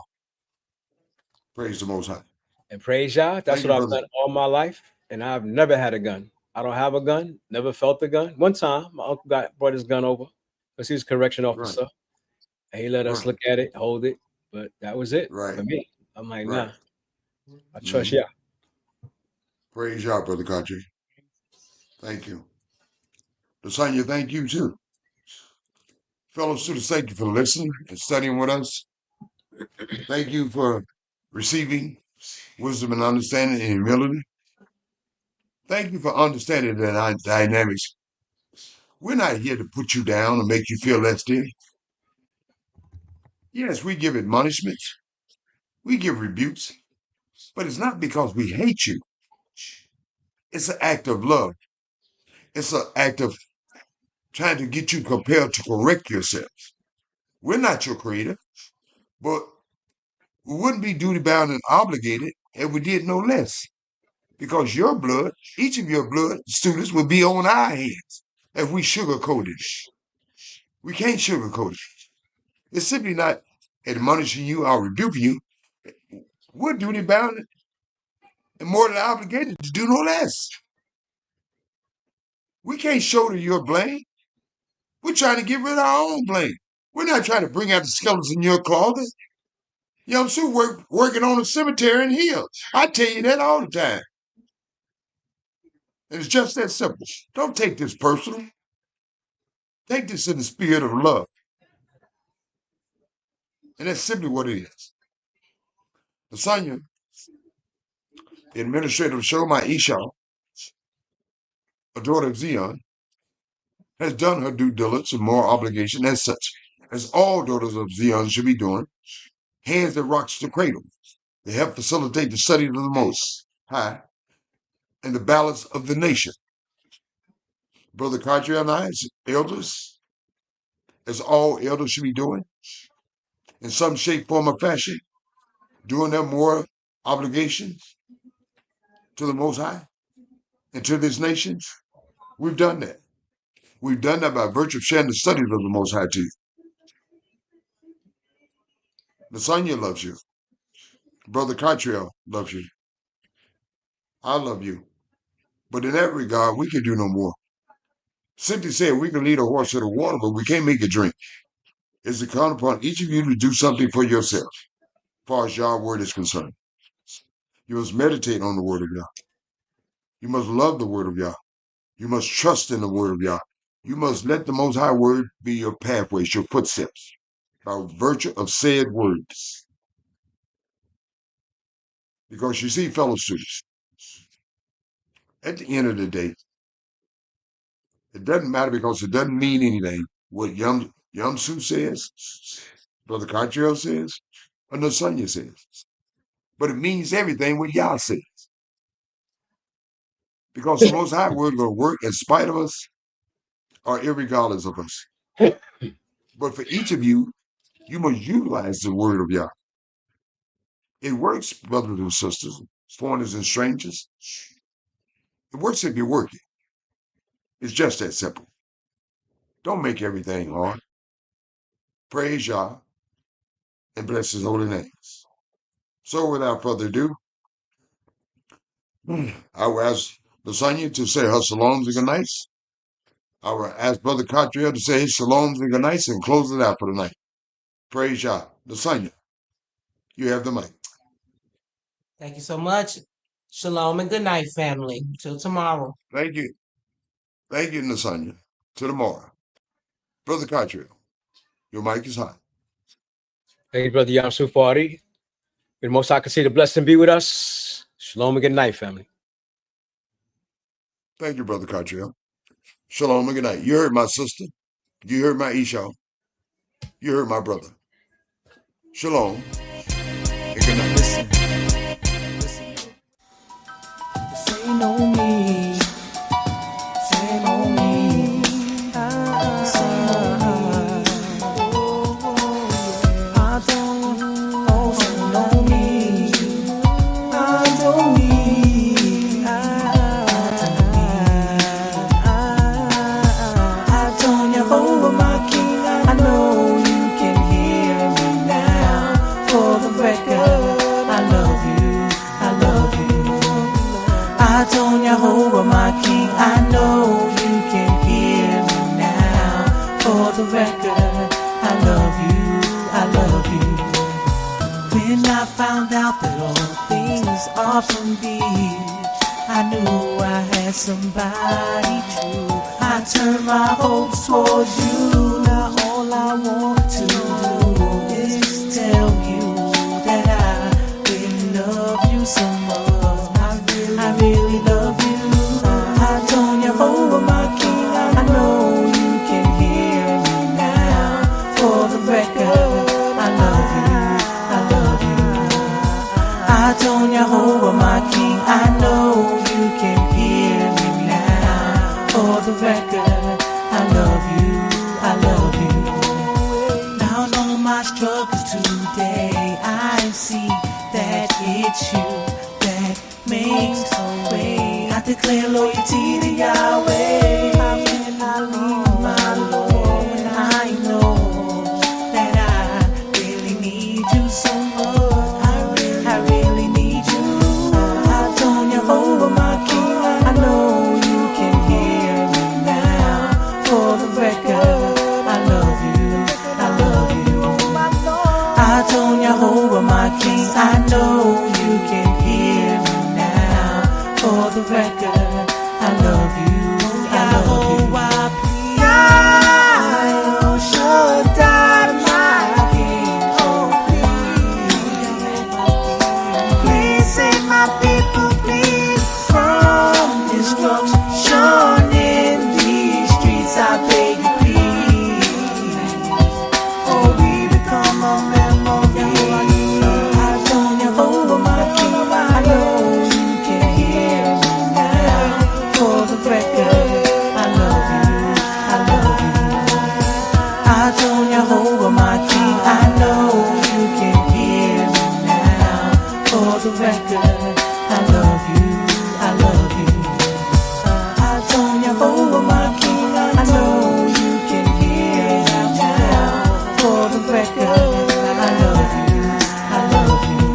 Praise the Most High. And praise Yah, that's Thank you, what I've brother. done all my life, and I've never had a gun. I don't have a gun, never felt a gun. One time, my uncle brought his gun over because he was a correction officer, and he let us Right. look at it, hold it, but that was it Right. for me. I'm like, Right. nah, I trust Mhm. Yah. Praise Yah, brother Country. Thank you. Lasagna, thank you too. Fellow students, thank you for listening and studying with us. Thank you for receiving wisdom and understanding and humility. Thank you for understanding the dynamics. We're not here to put you down or make you feel less than. Yes, we give admonishments, we give rebukes, but it's not because we hate you. It's an act of love. It's an act of trying to get you compelled to correct yourself. We're not your creator, but we wouldn't be duty bound and obligated if we did no less. Because your blood, each of your blood students, would be on our heads if we sugarcoated it. We can't sugarcoat it. It's simply not admonishing you or rebuking you. We're duty bound and morally obligated to do no less. We can't shoulder your blame. We're trying to get rid of our own blame. We're not trying to bring out the skeletons in your closet. Yamsu working on a cemetery in Hill. I tell you that all the time. And it's just that simple. Don't take this personal. Take this in the spirit of love. And that's simply what it is. Lasagna, the administrator of Shomai Isha, a daughter of Zion, has done her due diligence and moral obligation as such, as all daughters of Zion should be doing, hands that rocks the cradle. They help facilitate the study of the Most High and the balance of the nation. Brother Kadri and I, as elders, as all elders should be doing, in some shape, form, or fashion, doing their moral obligations to the Most High and to this nation, we've done that. We've done that by virtue of sharing the studies of the Most High to you. Lasagna loves you. Brother Catriel loves you. I love you. But in that regard, we can do no more. Simply said, we can lead a horse to the water, but we can't make it drink. It's incumbent upon each of you to do something for yourself, as far as Yah's word is concerned. You must meditate on the word of Yah. You must love the word of Yah. You must trust in the word of Yah. You must let the Most High word be your pathways, your footsteps, by virtue of said words. Because you see, fellow students, at the end of the day, it doesn't matter because it doesn't mean anything what Yamsu says, Brother Catriel says, or Lasagna says. But it means everything what Yah says. Because the Most High word going to work in spite of us or irregardless of us. But for each of you, you must utilize the word of Yah. It works, brothers and sisters, foreigners and strangers. It works if you're working. It's just that simple. Don't make everything hard. Praise Yah and bless his holy names. So without further ado, I will ask Lasagna to say her shalom and good nights. I will ask Brother Catriel to say his shalom and good nights and close it out for the night. Praise Yah. Lasagna, you have the mic. Thank you so much. Shalom and good night, family. Till tomorrow. Thank you. Thank you, Lasagna. Till tomorrow. Brother Catriel, your mic is hot. Thank you, Brother Yamsu Fadi. May the Most High continue to bless and be with us. Shalom and good night, family. Thank you, Brother Catriel. Shalom and good night. You heard my sister. You heard my Isha. You heard my brother. Shalom and good night. Listen, this ain't on me. This ain't on me. This ain't on me. I don't know me. I don't need. I don't Yehovah my King. I know you can hear me now. For the record, I love you. I love you. I don't Yehovah my King. I know you can hear me now. For the record, I love you. I love you. When I found out that all things are from thee, I knew I had somebody true. I turned my hopes towards you. Now all I want to do is tell you that I really love you so much. I really love you. I don't Yehovah my King. I know you can hear me now. For the record, I love you. I love you. I don't Yehovah my King. I know you can hear me now. For the record, I love you. I love you. Now in all my struggles today, I see that it's you that makes a way. I declare loyalty to Yahweh. How can I leave my Lord when I know that I really need you so much? I really need you. I don't Yehovah my King. I know you can hear me now. For the record, I love you. I love you. I don't Yehovah my King, I know you can hear me now. For the record, I love you, I love you. El Shaddai, my King, oh please, please save my people, please, from destruction in these streets. I beg you, please, for we become a memory. I don't Jehovah, my King, I know you can hear me now. For the record, I love you, I love you. I don't Jehovah, my King, I know you can hear me now. For the record, I love you, I love you. I don't Jehovah, my King, I know you can hear me now. For the record, I love you, I love you.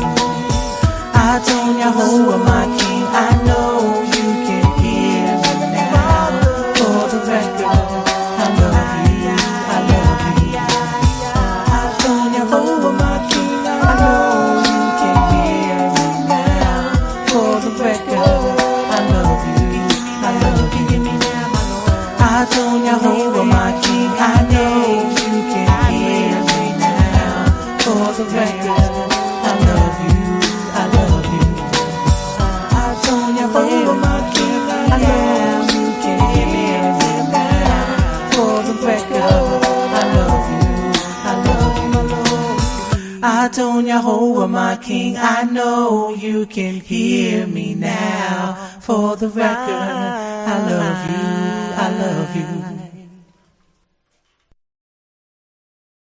I don't Jehovah, my King, I know you can hear me now. For the record, I love you, I love you. I don't Jehovah, my King, I know you can hear me now. For the record, I love you, I love you. I don't Jehovah, my King, I know you can hear me now. For the record, I love you, I love you. I don't Jehovah, my King, I know you can hear me now. For the record, I love you, I love you. I don't Jehovah, my King, I know you can hear me now. For the record, I love you, I love you.